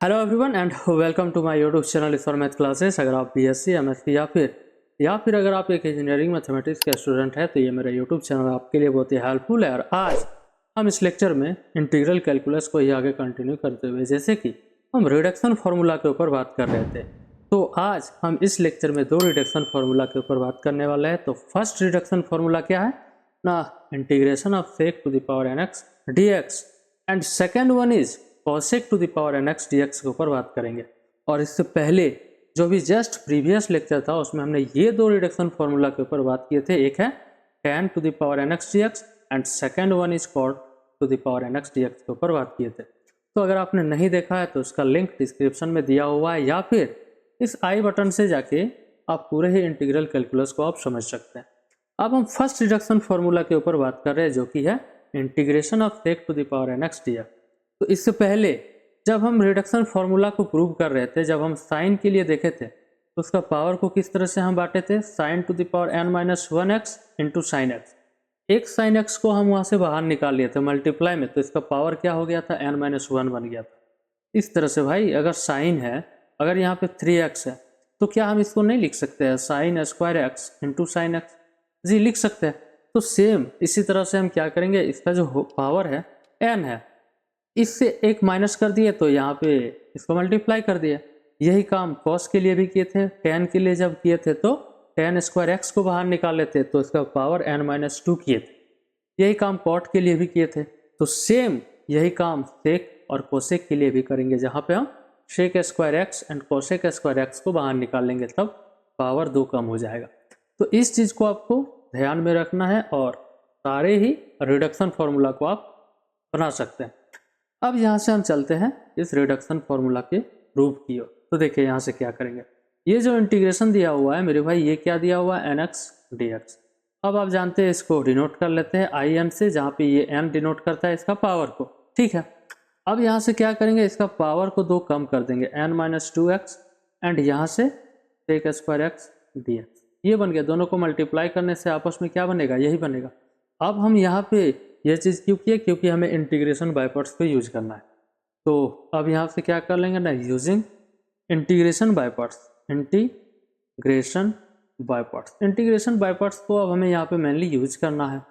Hello everyone and welcome to my YouTube channel for math classes. अगर आप BSc MSc या फिर अगर आप एक इंजीनियरिंग मैथमेटिक्स का स्टूडेंट है तो ये मेरा यूट्यूब चैनल आपके लिए बहुत ही हेल्पफुल है। और आज हम इस लेक्चर में इंटीग्रल कैलकुलस को ही आगे कंटिन्यू करते हुए जैसे कि हम रिडक्शन फार्मूला के ऊपर बात कर रहे थे, तो आज हम इस लेक्चर में दो रिडक्शन फार्मूला के ऊपर बात करने वाले हैं। तो फर्स्ट रिडक्शन फार्मूला क्या है ना, integration of sec to the power N x D X, and second one is cosec to the power N x D X के ऊपर बात करेंगे। और इससे पहले जो भी जस्ट प्रीवियस लेक्चर था उसमें हमने ये दो रिडक्शन फार्मूला के ऊपर बात किए थे, एक है tan to the power N x D X and second one is cot to the power N x D X के ऊपर बात किए थे। तो अगर आपने नहीं देखा है तो उसका लिंक डिस्क्रिप्शन में दिया हुआ है, या फिर इस आई बटन से जाके आप पूरे ही इंटीग्रल कैलकुलस को आप समझ सकते हैं। अब हम फर्स्ट रिडक्शन फार्मूला के ऊपर बात कर रहे हैं जो कि है integration of sec to the power N x D x. तो इससे पहले जब हम रिडक्शन फार्मूला को प्रूव कर रहे थे, जब हम साइन के लिए देखे थे तो उसका पावर को किस तरह से हम बांटे थे, sine to the power N minus one X into sine X. एक साइन एक्स को हम वहाँ से बाहर निकाल लिए थे मल्टीप्लाई में, तो इसका पावर क्या हो गया था, एन माइनस वन बन गया था। इस तरह से भाई अगर साइन है, अगर यहाँ पे 3x है तो क्या हम इसको नहीं लिख सकते हैं sine square x into sine x? जी लिख सकते हैं। तो सेम इसी तरह से हम क्या करेंगे, इसका जो पावर है n है, इससे एक माइनस कर दिए तो यहाँ पे इसको मल्टीप्लाई कर दिया। यही काम कॉस के लिए भी किए थे, टेन के लिए जब किए थे तो टेन स्क्वायर एक्स को बाहर निकाले थे तो इसका पावर n माइनस टू किए थे। यही काम कॉट के लिए भी किए थे, तो सेम यही काम सेक और कोसेक के लिए भी करेंगे, जहाँ पे हम sec square X and cosec square X को बाहर निकाल लेंगे, तब पावर दो कम हो जाएगा। तो इस चीज़ को आपको ध्यान में रखना है और सारे ही रिडक्शन फार्मूला को आप बना सकते हैं। अब यहाँ से हम चलते हैं इस रिडक्शन फार्मूला के प्रूफ की ओर। तो देखिए यहाँ से क्या करेंगे, ये जो इंटीग्रेशन दिया हुआ है मेरे भाई, ये क्या दिया हुआ है, एन एक्स डी एक्स। अब आप जानते हैं इसको डिनोट कर लेते हैं आई एन से, जहाँ पे ये एन डिनोट करता है इसका पावर को, ठीक है। अब यहाँ से क्या करेंगे, इसका पावर को दो कम कर देंगे, N minus two X and यहाँ से sec square x D x. ये बन गया, दोनों को मल्टीप्लाई करने से आपस में क्या बनेगा, यही बनेगा। अब हम यहाँ पे यह चीज़ क्यों किए, क्योंकि हमें इंटीग्रेशन बाय पार्ट्स को यूज करना है। तो अब यहाँ से क्या कर लेंगे ना, using integration by parts, integration by parts. Integration by parts को अब हमें यहाँ पे मेनली यूज करना है।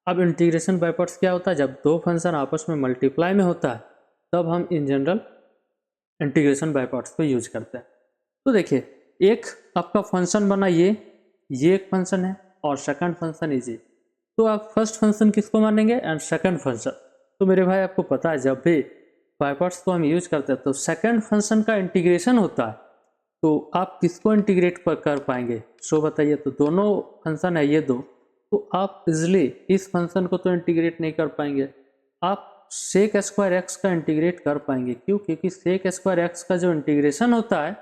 अब इंटीग्रेशन बाय पार्ट्स क्या होता है, जब दो फंक्शन आपस में मल्टीप्लाई में होता है तब हम in general integration by parts को यूज करते हैं। तो देखिए एक आपका फंक्शन बना, ये एक फंक्शन है और सेकंड फंक्शन इज ये। तो आप फर्स्ट फंक्शन किसको मानेंगे एंड सेकंड फंक्शन। तो मेरे भाई आपको पता है जब भी बाय पार्ट्स को हम यूज करते हैं तो सेकंड फंक्शन का इंटीग्रेशन होता है, तो आप किसको इंटीग्रेट कर पाएंगे, सो बताइए। तो दोनों फंक्शन है ये दो, तो आप इजिली इस फंक्शन को तो इंटीग्रेट नहीं कर पाएंगे, आप सेक स्क्वायर एक्स का इंटीग्रेट कर पाएंगे। क्यों, क्योंकि सेक स्क्वायर एक्स का जो इंटीग्रेशन होता है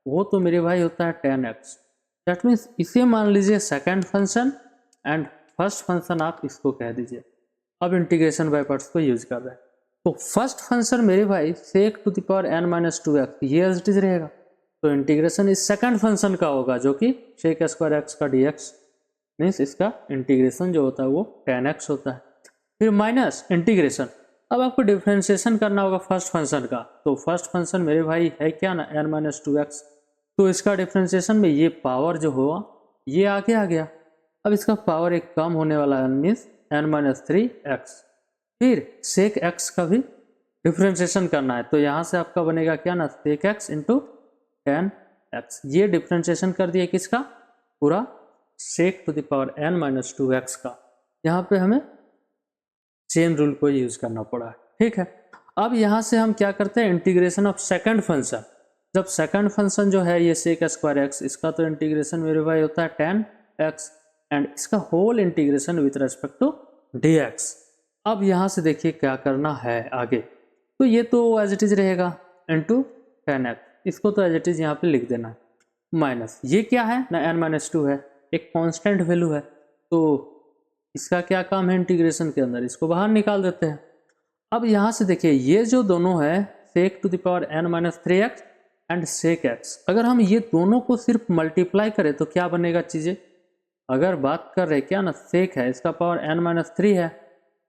वो तो मेरे भाई होता है टेन एक्स। दैट मीन्स इसे मान लीजिए second function and first function आप इसको कह दीजिए। अब इंटीग्रेशन बाय पार्ट्स को यूज कर रहे हैं, तो फर्स्ट फंक्शन मेरे भाई sec to the power N minus two x, ये एज इट इज रहेगा। तो इंटीग्रेशन इस सेकंड फंक्शन का होगा जो कि सेक स्क्वायर एक्स का डी एक्स, मीन्स इसका इंटीग्रेशन जो होता है वो टेन एक्स होता है। फिर माइनस इंटीग्रेशन, अब आपको डिफ्रेंशिएशन करना होगा फर्स्ट फंक्शन का। तो फर्स्ट फंक्शन मेरे भाई है क्या ना, एन माइनस टू एक्स। तो इसका डिफ्रेंशिएशन में ये पावर जो हुआ ये आगे आ गया। अब इसका पावर एक कम होने वाला है, means N minus three X. फिर सेक एक्स का भी डिफ्रेंशिएशन करना है, तो यहाँ से आपका बनेगा क्या ना, sec x into tan x. ये डिफ्रेंशिएशन कर दिया किसका, पूरा sec to the power N minus two x का। यहाँ पे हमें चेन रूल को यूज करना पड़ा है, ठीक है। अब यहाँ से हम क्या करते हैं, इंटीग्रेशन ऑफ सेकंड फंक्शन। जब सेकंड फंक्शन जो है ये सेक स्क्वायर एक्स, इसका तो इंटीग्रेशन मेरे भाई होता है टेन एक्स एंड इसका whole integration with respect to D x. अब यहाँ से देखिए क्या करना है आगे, तो ये तो एज इट इज रहेगा इंटू टेन एक्स, इसको तो एज इट इज यहाँ पे लिख देना है। माइनस ये क्या है ना, एन माइनस टू है, एक कांस्टेंट वैल्यू है, तो इसका क्या काम है इंटीग्रेशन के अंदर, इसको बाहर निकाल देते हैं। अब यहाँ से देखिए ये जो दोनों है sec to the power N minus three x and sec x, अगर हम ये दोनों को सिर्फ मल्टीप्लाई करें तो क्या बनेगा चीज़ें। अगर बात कर रहे क्या ना, सेक है इसका पावर एन माइनस थ्री है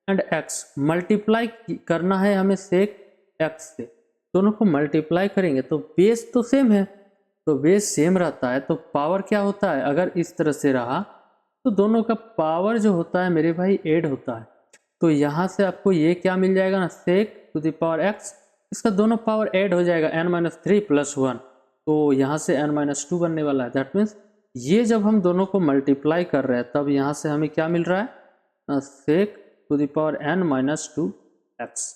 एंड एक्स, मल्टीप्लाई करना है हमें सेक एक्स से, दोनों को मल्टीप्लाई करेंगे तो बेस तो सेम है, तो बेस सेम रहता है तो पावर क्या होता है, अगर इस तरह से रहा तो दोनों का पावर जो होता है मेरे भाई ऐड होता है। तो यहाँ से आपको ये क्या मिल जाएगा ना, सेक टू द पावर एक्स, इसका दोनों पावर ऐड हो जाएगा n-3 + 1, तो यहाँ से n-2 बनने वाला है। दैट मीन्स ये जब हम दोनों को मल्टीप्लाई कर रहे हैं तब यहाँ से हमें क्या मिल रहा है, sec to the power n-2 x।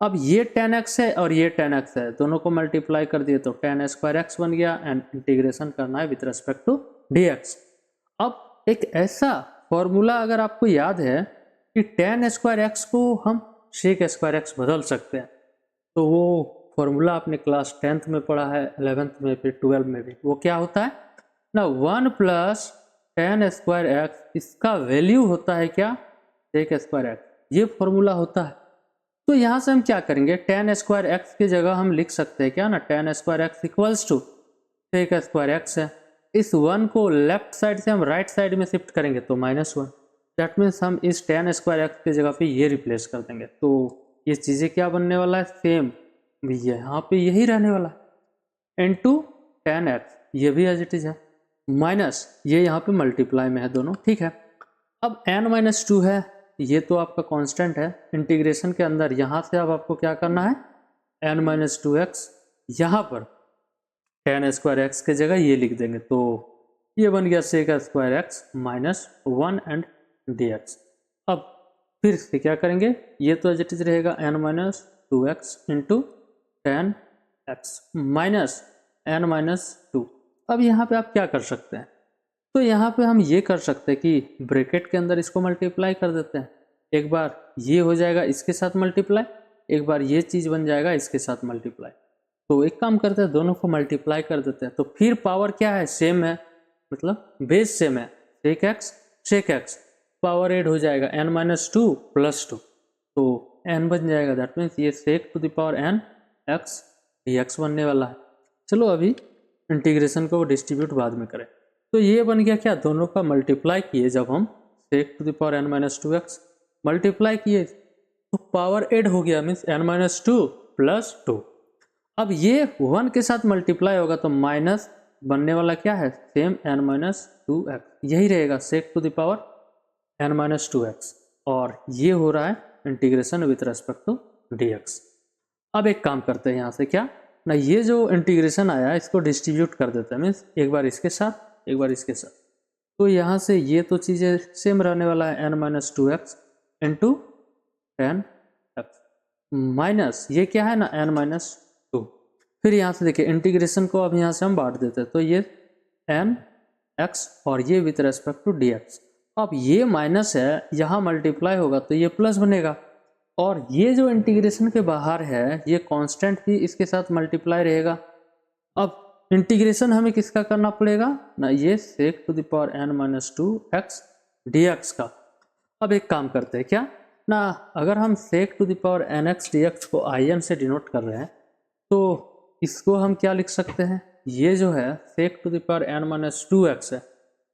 अब ये 10x है और ये 10x है, दोनों को मल्टीप्लाई कर दिए तो tan² x बन गया एंड इंटीग्रेशन करना है विद रिस्पेक्ट टू dx। अब एक ऐसा फॉर्मूला अगर आपको याद है कि tan² x को हम sec² x बदल सकते हैं, तो वो फॉर्मूला आपने क्लास 10th में पढ़ा है, 11th में, फिर 12th में भी। वो क्या होता है ना, 1 + tan² x, इसका वैल्यू होता है क्या, sec² x, ये फॉर्मूला होता है। तो यहाँ से हम क्या करेंगे, tan² x की जगह हम लिख सकते हैं क्या ना, tan² x = sec² x है। इस 1 को लेफ्ट साइड से हम राइट साइड में शिफ्ट करेंगे तो -1। दैट मीन्स हम इस tan² x की जगह पे ये रिप्लेस कर देंगे, तो ये चीज़ें क्या बनने वाला है, सेम, यहाँ पे यही रहने वाला है, इनटू tan x, ये भी एज इट इज है, माइनस ये यहाँ पे मल्टीप्लाई में है दोनों, ठीक है। अब n-2 है, ये तो आपका कांस्टेंट है, इंटीग्रेशन के अंदर यहाँ से अब आपको क्या करना है, n-2x, यहाँ पर tan² x के जगह ये लिख देंगे, तो ये बन गया sec² x - 1 एंड dx। अब फिर से क्या करेंगे, ये तो एज इट इज रहेगा n-2x into tan x minus n-2। अब यहाँ पे आप क्या कर सकते हैं, तो यहाँ पे हम ये कर सकते हैं कि ब्रैकेट के अंदर इसको मल्टीप्लाई कर देते हैं, एक बार ये हो जाएगा इसके साथ मल्टीप्लाई, एक बार ये चीज़ बन जाएगा इसके साथ मल्टीप्लाई। तो एक काम करते हैं, दोनों को मल्टीप्लाई कर देते हैं, तो फिर पावर क्या है, सेम है, मतलब बेस सेम है, sec x, पावर ऐड हो जाएगा n-2 + 2, तो n बन जाएगा। दैट मीन्स ये sec to the power n x dx बनने वाला है। चलो अभी इंटीग्रेशन को डिस्ट्रीब्यूट बाद में करें। तो ये बन गया क्या, दोनों का मल्टीप्लाई किए जब हम sec to the power n-2 x multiply किए तो पावर ऐड हो गया, मीन्स n-2 + 2। अब ये 1 के साथ मल्टीप्लाई होगा तो माइनस बनने वाला क्या है, सेम n-2 x, यही रहेगा sec to the power n-2 x, और ये हो रहा है integration with respect to dx। अब एक काम करते हैं, यहाँ से क्या ना, ये जो इंटीग्रेशन आया इसको डिस्ट्रीब्यूट कर देते हैं, मीन्स एक बार इसके साथ एक बार इसके साथ, तो यहाँ से ये तो चीज़ें सेम रहने वाला है, n-2 x into tan x minus ये क्या है ना, n-2। फिर यहाँ से देखिए इंटीग्रेशन को अब यहाँ से हम बांट देते हैं, तो ये n x और ये विथ रेस्पेक्ट टू dx। अब ये माइनस है, यहाँ मल्टीप्लाई होगा तो ये प्लस बनेगा, और ये जो इंटीग्रेशन के बाहर है ये कांस्टेंट भी इसके साथ मल्टीप्लाई रहेगा। अब इंटीग्रेशन हमें किसका करना पड़ेगा ना, ये sec to the power n-2 x dx का। अब एक काम करते हैं क्या ना, अगर हम sec to the power nx dx को in से डिनोट कर रहे हैं तो इसको हम क्या लिख सकते हैं, ये जो है sec to the power n-2 x है,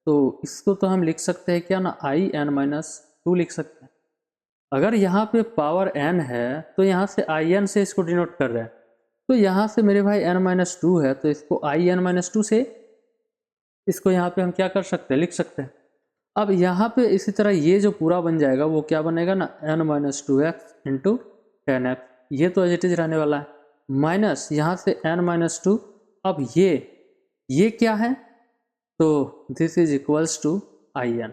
तो इसको तो हम लिख सकते हैं क्या ना, in-2 लिख सकते हैं। अगर यहाँ पे पावर n है तो यहाँ से in से इसको डिनोट कर रहे हैं, तो यहाँ से मेरे भाई n-2 है तो इसको in-2 से इसको यहाँ पे हम क्या कर सकते हैं, लिख सकते हैं। अब यहाँ पे इसी तरह ये जो पूरा बन जाएगा वो क्या बनेगा ना, n-2 x into tan x, ये तो एज इट इज रहने वाला है, माइनस यहाँ से n-2। अब ये क्या है, तो this is equals to in,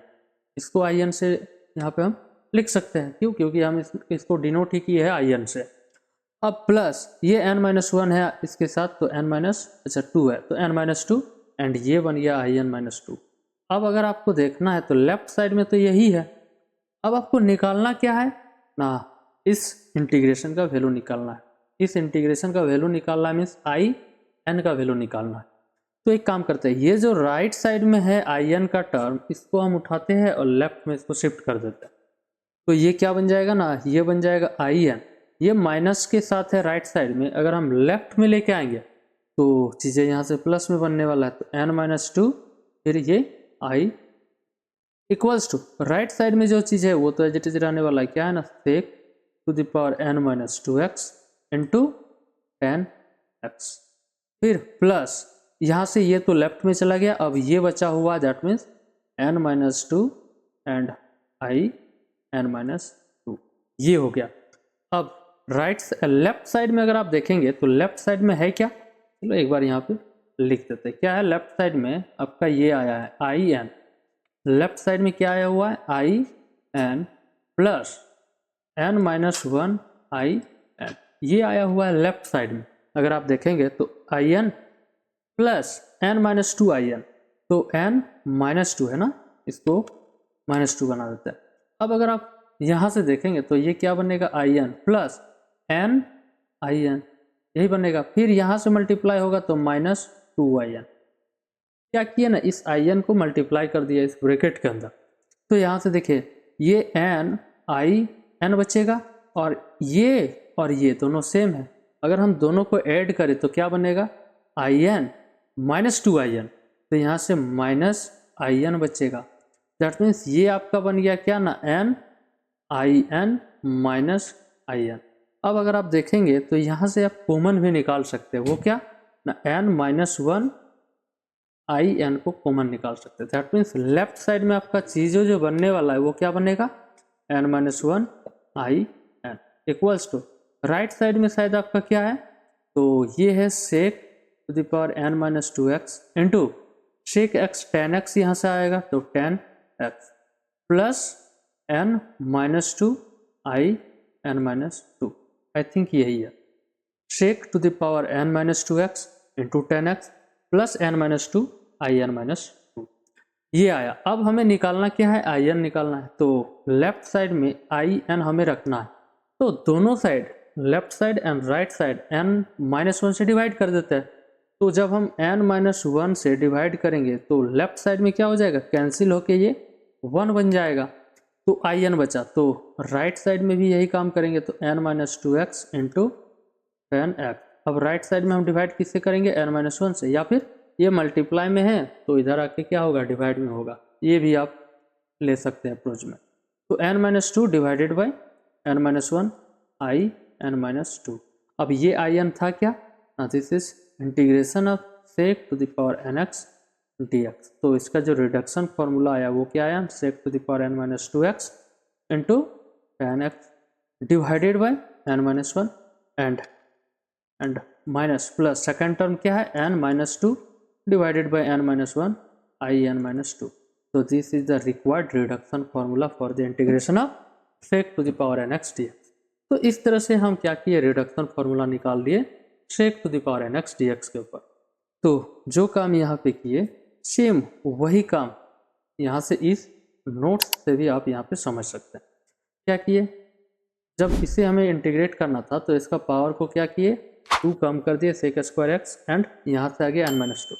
इसको in से यहाँ पे हम लिख सकते हैं, क्यों, क्योंकि हम इसको डिनोट ही किए है in से। अब प्लस ये n-1 है इसके साथ, तो n-2 है तो n-2 एंड ये बन गया in-2। अब अगर आपको देखना है तो लेफ्ट साइड में तो यही है, अब आपको निकालना क्या है ना, इस इंटीग्रेशन का वैल्यू निकालना है, इस इंटीग्रेशन का वैल्यू निकालना है, मीन्स in का वैल्यू निकालना है। तो एक काम करते हैं, ये जो राइट साइड में है in का टर्म, इसको हम उठाते हैं और लेफ्ट में इसको शिफ्ट कर देते हैं, तो ये क्या बन जाएगा ना, ये बन जाएगा in, ये माइनस के साथ है राइट साइड में, अगर हम लेफ्ट में लेके आएंगे तो चीज़ें यहाँ से प्लस में बनने वाला है, तो n-2 फिर ये i equals to right side में जो चीज़ है वो तो एज इट इज रहने वाला है, क्या है ना, sec to the power n-2 x into tan x, फिर प्लस यहाँ से ये तो लेफ्ट में चला गया, अब ये बचा हुआ that means n minus two and I n minus two, ये हो गया। अब लेफ्ट साइड में अगर आप देखेंगे तो लेफ्ट साइड में है क्या, चलो एक बार यहाँ पे लिख देते हैं क्या है। लेफ्ट साइड में आपका ये आया है आई एन, लेफ्ट साइड में क्या आया हुआ है I n plus n minus one I n, ये आया हुआ है लेफ्ट साइड में। अगर आप देखेंगे तो I n plus n minus two I n, तो एन माइनस टू है ना, इसको माइनस टू बना देते हैं। अब अगर आप यहाँ से देखेंगे तो ये क्या बनेगा I n plus n I n, यही बनेगा। फिर यहाँ से मल्टीप्लाई होगा तो माइनस टू आई एन, क्या किया ना इस आई एन को मल्टीप्लाई कर दिया इस ब्रैकेट के अंदर। तो यहाँ से देखिए ये एन आई एन बचेगा और ये दोनों सेम है। अगर हम दोनों को ऐड करें तो क्या बनेगा I n minus two I n, तो यहाँ से माइनस आई एन बचेगा। दैट मीन्स ये आपका बन गया क्या ना n I n minus I n. अब अगर आप देखेंगे तो यहाँ से आप कॉमन भी निकाल सकते हैं, वो क्या ना n minus one I n को कॉमन निकाल सकते हैं। दैट मीन्स लेफ्ट साइड में आपका चीज़ों जो बनने वाला है वो क्या बनेगा n minus one I n equals to right side में शायद आपका क्या है, तो ये है sec to the power N minus two x into sec x tan x, यहाँ से आएगा तो tan x plus n minus two I n minus two, I think यही है sec to the power N minus two x into tan x plus n minus two I n minus to, ये आया। अब हमें निकालना क्या है I N निकालना है, तो लेफ्ट साइड में आई एन हमें रखना है, तो दोनों side left side and right side n minus one से डिवाइड कर देते हैं। तो जब हम एन माइनस वन से डिवाइड करेंगे तो लेफ्ट साइड में क्या हो जाएगा कैंसिल होके ये वन बन जाएगा, तो आई एन बचा। तो राइट साइड में भी यही काम करेंगे, तो n minus two x into tan x. अब राइट साइड में हम डिवाइड किससे करेंगे एन माइनस वन से, या फिर ये मल्टीप्लाई में है तो इधर आके क्या होगा डिवाइड में होगा, ये भी आप ले सकते हैं अप्रोच में। तो n minus two divided by n minus one I n minus two. अब ये आई एन था क्या, this is integration of sec to the power N x D x. तो इसका जो रिडक्शन फॉर्मूला आया वो क्या आया sec to the power N minus two x into tan x divided by n minus one and minus plus second term क्या है n minus two divided by n minus one I n minus two. So this is the required reduction formula for the integration of sec to the power n x dx। तो इस तरह से हम क्या किए reduction formula निकाल लिए sec to the power n x dx के ऊपर। तो जो काम यहाँ पे किए सेम वही काम यहाँ से इस नोट्स से भी आप यहाँ पे समझ सकते हैं। क्या किए, जब इसे हमें इंटीग्रेट करना था तो इसका पावर को क्या किए टू कम कर दिए सेक स्क्वायर एक्स एंड यहाँ से आ गया एन माइनस टू।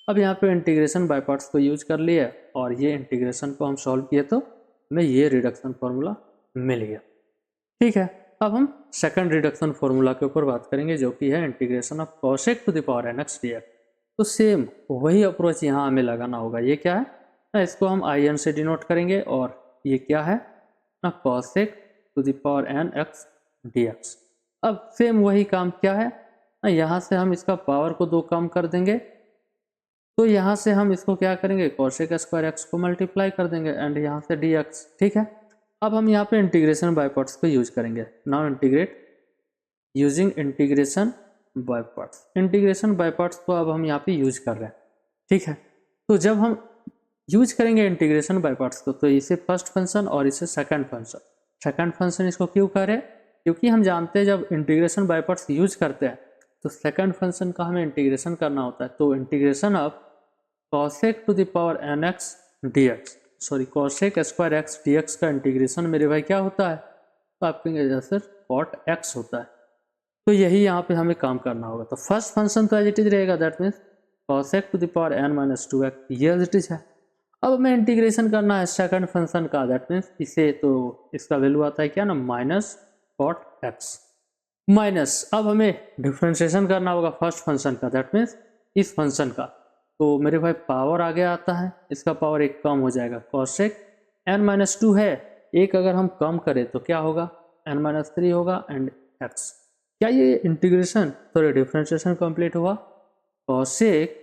अब यहाँ पे इंटीग्रेशन बाय पार्ट्स को यूज कर लिए और ये इंटीग्रेशन को हम सॉल्व किए तो हमें ये रिडक्शन फार्मूला मिल गया। ठीक है, अब हम सेकंड रिडक्शन फार्मूला के ऊपर बात करेंगे जो कि है integration of cosec to the power N x D x. तो सेम वही अप्रोच यहाँ हमें लगाना होगा। ये क्या है ना, इसको हम आई एन से डिनोट करेंगे और ये क्या है ना cosec to the power N x D x. अब सेम वही काम क्या है ना, यहाँ से हम इसका पावर को दो कम कर देंगे तो यहाँ से हम इसको क्या करेंगे कॉसेक स्क्वायर एक्स को मल्टीप्लाई कर देंगे एंड यहाँ से डी एक्स। ठीक है, अब हम यहाँ पे इंटीग्रेशन बाय पार्ट्स को यूज करेंगे। Now integrate using integration by parts. Integration by parts को अब हम यहाँ पे यूज कर रहे हैं। ठीक है, तो जब हम यूज करेंगे इंटीग्रेशन बाय पार्ट्स को तो इसे फर्स्ट फंक्शन और इसे सेकंड फंक्शन। सेकंड फंक्शन इसको क्यों करें, क्योंकि हम जानते हैं जब इंटीग्रेशन बाय पार्ट्स यूज करते हैं तो सेकंड फंक्शन का हमें इंटीग्रेशन करना होता है। तो integration of cosec to the power N x D x, sorry cosec square x D x का इंटीग्रेशन मेरे भाई क्या होता है, तो आप कहेंगे जैसे कॉट एक्स होता है। तो यही यहाँ पे हमें काम करना होगा। तो फर्स्ट फंक्शन तो एज इट इज रहेगा, that means cosec to the power N minus two x, ये एज इट इज है। अब हमें इंटीग्रेशन करना है सेकंड फंक्शन का, दैट मीन्स इसे तो इसका वैल्यू आता है क्या ना माइनस कॉट एक्स माइनस। अब हमें डिफ्रेंशिएशन करना होगा फर्स्ट फंक्शन का, दैट मीन्स इस फंक्शन का। तो मेरे भाई पावर आगे आता है, इसका पावर एक कम हो जाएगा कॉसेक एन माइनस टू है, एक अगर हम कम करें तो क्या होगा एन माइनस थ्री होगा एंड एक्स। क्या ये इंटीग्रेशन सॉरी डिफरेंशिएशन कंप्लीट हुआ? Cosec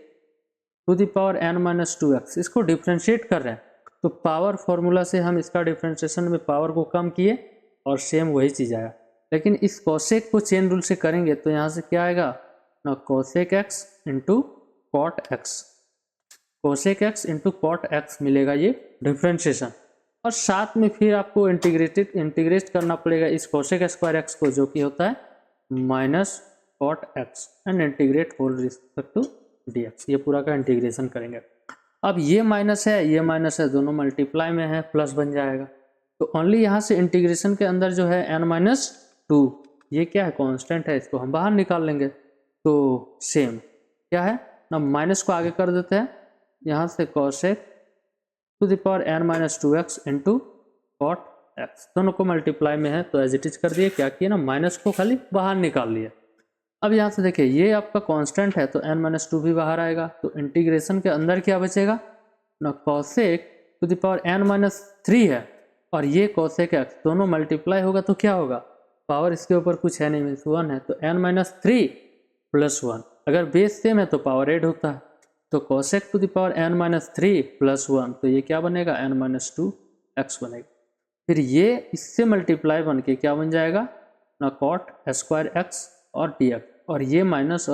to the power n minus 2x इसको डिफ्रेंशिएट कर रहे हैं, तो पावर फॉर्मूला से हम इसका डिफरेंशिएशन में पावर को कम किए और सेम वही चीज़ आया। लेकिन इस कॉसेक को चेन रूल से करेंगे तो यहाँ से क्या आएगा ना, cosec x into cot x, cosec x into cot x मिलेगा ये डिफ्रेंशिएशन। और साथ में फिर आपको इंटीग्रेट करना पड़ेगा इस कोसेक स्क्वायर एक्स को, जो कि होता है minus cot x, and integrate whole respect to D x. ये पूरा का इंटीग्रेशन करेंगे। अब ये माइनस है, दोनों मल्टीप्लाई में है, प्लस बन जाएगा। तो ओनली यहाँ से इंटीग्रेशन के अंदर जो है n माइनस 2, ये क्या है, कांस्टेंट है, इसको हम बाहर निकाल लेंगे। तो सेम क्या है ना, माइनस को आगे कर देते हैं, यहाँ से cosec to the power n minus 2x into cot x, दोनों को मल्टीप्लाई में है तो एज इट इज कर दिए। क्या किए ना, माइनस को खाली बाहर निकाल लिए। अब यहाँ से देखिए ये आपका कांस्टेंट है तो n माइनस 2 भी बाहर आएगा, तो इंटीग्रेशन के अंदर क्या बचेगा ना, cosec to the power n minus 3 है और ये कॉसेक एक्स, दोनों मल्टीप्लाई होगा तो क्या होगा, पावर इसके ऊपर कुछ है नहीं, मीन्स 1 है, तो n माइनस 3 प्लस 1, अगर बेस सेम है तो पावर ऐड होता है। तो cosec to the power n minus 3 plus 1, तो ये क्या बनेगा, n माइनस 2 एक्स बनेगा। फिर ये इससे मल्टीप्लाई बन के क्या बन जाएगा ना, कॉट स्क्वायर एक्स और डी एक्स, और ये माइनस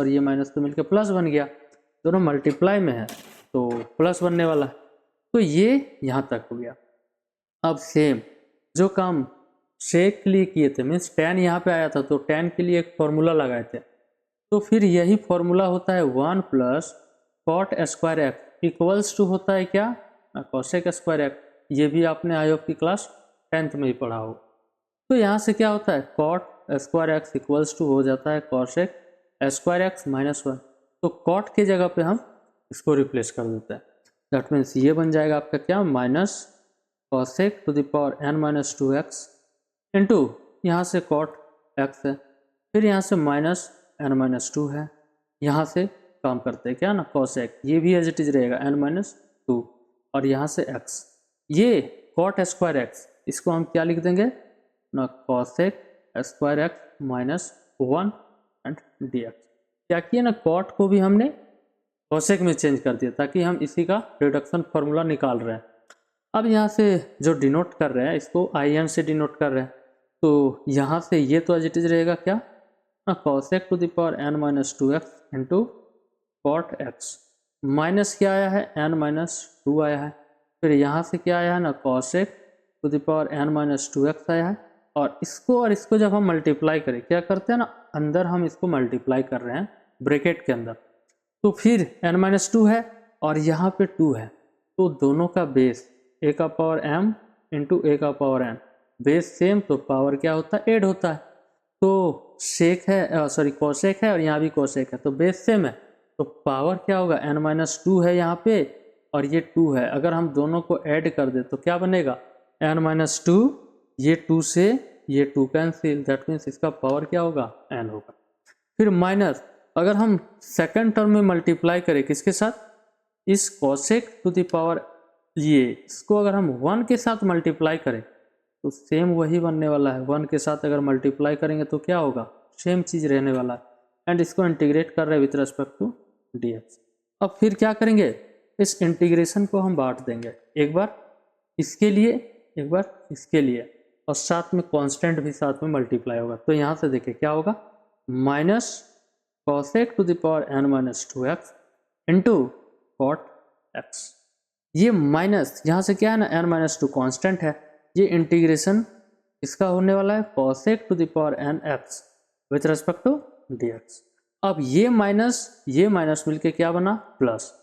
तो मिलकर प्लस बन गया, दोनों मल्टीप्लाई में है तो प्लस बनने वाला है। तो ये यहाँ तक हो गया। अब सेम जो काम सेक के लिए किए थे, मीन्स tan यहाँ पे आया था तो tan के लिए एक फॉर्मूला लगाए थे, तो फिर यही फॉर्मूला होता है 1 plus cot square x equals to होता है क्या, कॉसेक स्क्वायर एक्स। ये भी आपने आई होप की क्लास 10th में ही पढ़ा हो। तो यहाँ से क्या होता है, cot square x equals to हो जाता है कॉसेक स्क्वायर एक्स माइनस 1, तो कॉट के जगह पे हम इसको रिप्लेस कर देते हैं। दैट मीन्स ये बन जाएगा आपका क्या, minus cosec to the power n minus 2x into यहाँ से कॉट एक्स है, फिर यहाँ से माइनस n माइनस 2 है, यहाँ से काम करते हैं क्या ना, कॉसेक, ये भी एज इट इज रहेगा n माइनस 2, और यहाँ से x, ये कॉट स्क्वायर एक्स, इसको हम क्या लिख देंगे ना, cosec square x minus 1 and D x. क्या किया ना, कॉट को भी हमने कॉसेक में चेंज कर दिया ताकि हम इसी का रिडक्शन फार्मूला निकाल रहे हैं। अब यहाँ से जो डिनोट कर रहे हैं इसको in से डिनोट कर रहे हैं, तो यहाँ से ये तो एज इट इज रहेगा क्या ना, cosec to the power n minus 2x into cot x, minus क्या आया है, n माइनस 2 आया है, फिर यहाँ से क्या आया है ना, cosec to the power n minus 2x आया है, और इसको जब हम मल्टीप्लाई करें, क्या करते हैं ना, अंदर हम इसको मल्टीप्लाई कर रहे हैं ब्रैकेट के अंदर, तो फिर n माइनस 2 है और यहाँ पे 2 है, तो दोनों का बेस a का पावर m इंटू a का पावर n, बेस सेम तो पावर क्या होता है, ऐड होता है। तो सेक है सॉरी कॉसेक है और यहाँ भी कॉसेक है, तो बेस सेम है तो पावर क्या होगा, n माइनस 2 है यहाँ पे और ये 2 है, अगर हम दोनों को ऐड कर दे तो क्या बनेगा, n माइनस 2, ये 2 से ये 2 कैंसिल, दैट मीन्स इसका पावर क्या होगा, n होगा। फिर माइनस, अगर हम सेकंड टर्म में मल्टीप्लाई करें किसके साथ, इस कॉसेक टू द पावर, ये इसको अगर हम 1 के साथ मल्टीप्लाई करें तो सेम वही बनने वाला है, 1 के साथ अगर मल्टीप्लाई करेंगे तो क्या होगा, सेम चीज़ रहने वाला है, एंड इसको इंटीग्रेट कर रहे हैं with respect to D x. अब फिर क्या करेंगे, इस इंटीग्रेशन को हम बांट देंगे, एक बार इसके लिए एक बार इसके लिए, और साथ में कांस्टेंट भी साथ में मल्टीप्लाई होगा, तो यहाँ से देखिए क्या होगा, minus cosec to the power n minus 2x into cot x. ये माइनस यहाँ से क्या है ना, n माइनस 2 कॉन्स्टेंट है, ये इंटीग्रेशन इसका होने वाला है cosec to the power n x with respect to dx। अब ये माइनस मिलके क्या बना, प्लस,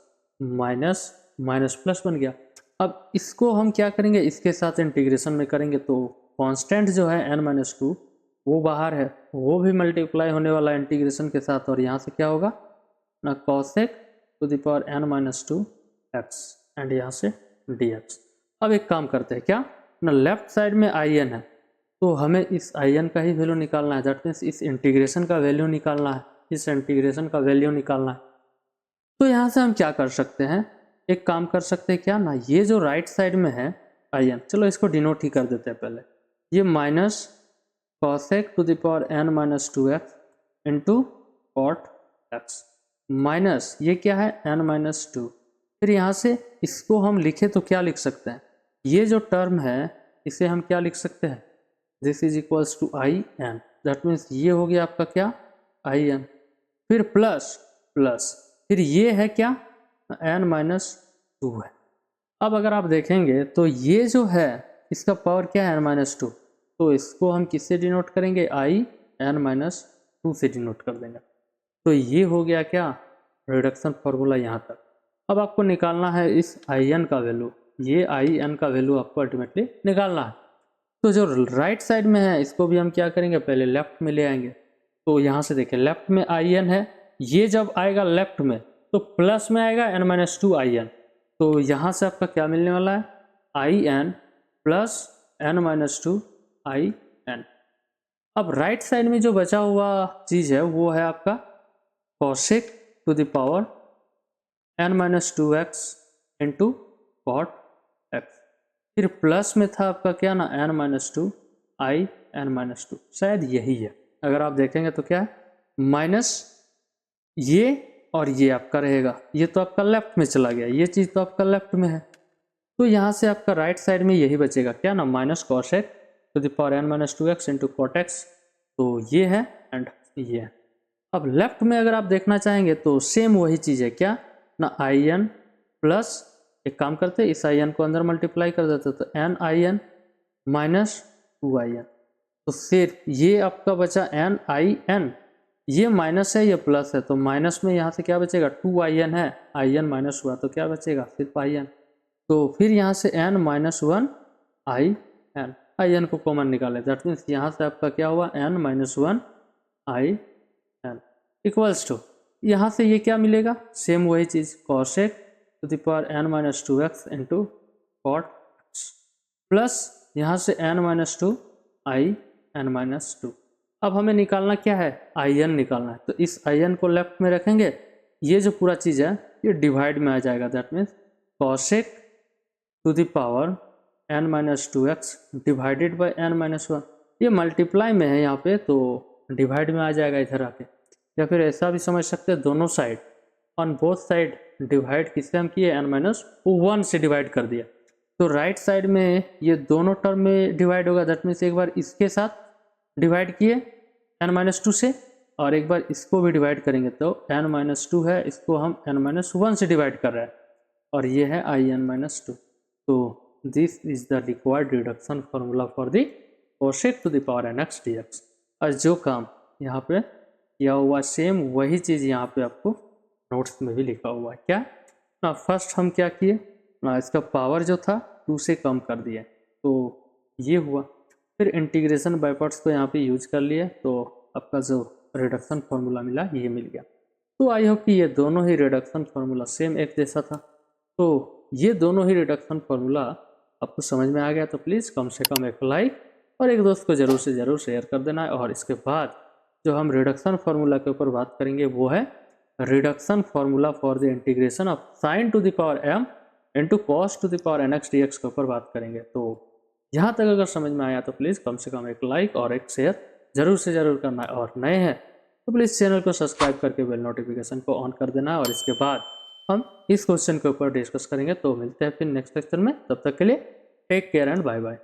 माइनस माइनस प्लस बन गया। अब इसको हम क्या करेंगे, इसके साथ इंटीग्रेशन में करेंगे तो कांस्टेंट जो है n माइनस 2 वो बाहर है, वो भी मल्टीप्लाई होने वाला है इंटीग्रेशन के साथ, और यहाँ से क्या होगा ना, cosec to the power n minus 2 x and यहाँ से dx। अब एक काम करते हैं क्या ना, लेफ्ट साइड में in है तो हमें इस in का ही वैल्यू निकालना है, दैट मीन्स इस इंटीग्रेशन का वैल्यू निकालना है, इस इंटीग्रेशन का वैल्यू निकालना है। तो यहाँ से हम क्या कर सकते हैं, एक काम कर सकते हैं क्या ना, ये जो राइट साइड में है in, चलो इसको डिनोट ही कर देते हैं पहले, ये minus cosec to the power n minus 2x into cot x minus ये क्या है n-2। फिर यहाँ से इसको हम लिखे तो क्या लिख सकते हैं, ये जो टर्म है इसे हम क्या लिख सकते हैं, this is equals to I n, that means ये हो गया आपका क्या आई एन। फिर प्लस प्लस फिर ये है क्या n-2 है। अब अगर आप देखेंगे तो ये जो है इसका पावर क्या है n-2, तो इसको हम किससे डिनोट करेंगे आई n-2 से डिनोट कर देंगे। तो ये हो गया क्या रिडक्शन फार्मूला यहाँ तक। अब आपको निकालना है इस आई एन का वैल्यू, ये आई एन का वैल्यू आपको अल्टीमेटली निकालना है। तो जो राइट साइड में है इसको भी हम क्या करेंगे, पहले लेफ्ट में ले आएंगे। तो यहाँ से देखिए लेफ्ट में आई एन है, ये जब आएगा लेफ्ट में तो प्लस में आएगा n-2 आई एन, तो यहाँ से आपका क्या मिलने वाला है I n plus n-2 I n. अब राइट साइड में जो बचा हुआ चीज़ है वो है आपका cosec to the power n-2x into cot x. फिर प्लस में था आपका क्या ना n-2 आई n-2, शायद यही है। अगर आप देखेंगे तो क्या है माइनस ये और ये आपका रहेगा, ये तो आपका लेफ्ट में चला गया, ये चीज़ तो आपका लेफ्ट में है। तो यहाँ से आपका राइट साइड में यही बचेगा क्या ना minus cosec to the power n-2x into cot x, तो ये है एंड ये है। अब लेफ्ट में अगर आप देखना चाहेंगे तो सेम वही चीज़ है क्या ना आई एन प्लस, एक काम करते इस आई एन को अंदर मल्टीप्लाई कर देते तो n I n minus 2 I n. तो फिर ये आपका बचा एन आई एन, ये माइनस है ये प्लस है, तो माइनस में यहाँ से क्या बचेगा 2 आई एन है, आई एन माइनस हुआ तो क्या बचेगा सिर्फ आई एन। तो फिर यहाँ से n-1 I n, I n को कॉमन निकाले, दैट मीन्स यहाँ से आपका क्या हुआ n-1 I n equals to, यहाँ से ये क्या मिलेगा सेम वही चीज़ cosec to the power n-2x into cot x plus यहाँ से n-2 आई n-2। अब हमें निकालना क्या है आई एन निकालना है, तो इस आई एन को लेफ्ट में रखेंगे, ये जो पूरा चीज़ है ये डिवाइड में आ जाएगा, that means cosec to the power n-2x divided by n-1, ये मल्टीप्लाई में है यहाँ पे तो डिवाइड में आ जाएगा इधर आके। या फिर ऐसा भी समझ सकते हैं दोनों side on both side divide किससे हम किए n-1 से डिवाइड कर दिया, तो राइट साइड में ये दोनों टर्म में डिवाइड होगा, दैट मीन्स एक बार इसके साथ डिवाइड किए n-2 से और एक बार इसको भी डिवाइड करेंगे तो n-2 है, इसको हम n-1 से डिवाइड कर रहे हैं और ये है आई n-2। तो this is the required reduction formula for the cosec to the power nx dx। और जो काम यहाँ पे किया हुआ सेम वही चीज़ यहाँ पे आपको नोट्स में भी लिखा हुआ है। क्या ना फर्स्ट हम क्या किए ना इसका पावर जो था 2 से कम कर दिए तो ये हुआ, फिर इंटीग्रेशन बाय पार्ट्स को यहाँ पे यूज कर लिए तो आपका जो रिडक्शन फार्मूला मिला ये मिल गया। तो आई होप कि ये दोनों ही रिडक्शन फार्मूला सेम एक जैसा था। तो ये दोनों ही रिडक्शन फार्मूला आपको समझ में आ गया तो प्लीज़ कम से कम एक लाइक और एक दोस्त को ज़रूर से ज़रूर शेयर कर देना है। और इसके बाद जो हम रिडक्शन फार्मूला के ऊपर बात करेंगे वो है reduction formula for the integration of sine to the power m into cos two the power nx dx के ऊपर बात करेंगे। तो यहाँ तक अगर समझ में आया तो प्लीज़ कम से कम एक लाइक और एक शेयर ज़रूर से ज़रूर करना है, और नए हैं तो प्लीज़ चैनल को सब्सक्राइब करके बेल नोटिफिकेशन को ऑन कर देना है। और इसके बाद हम इस क्वेश्चन के ऊपर डिस्कस करेंगे। तो मिलते हैं फिर नेक्स्ट लेक्चर में, तब तक के लिए take care and bye bye.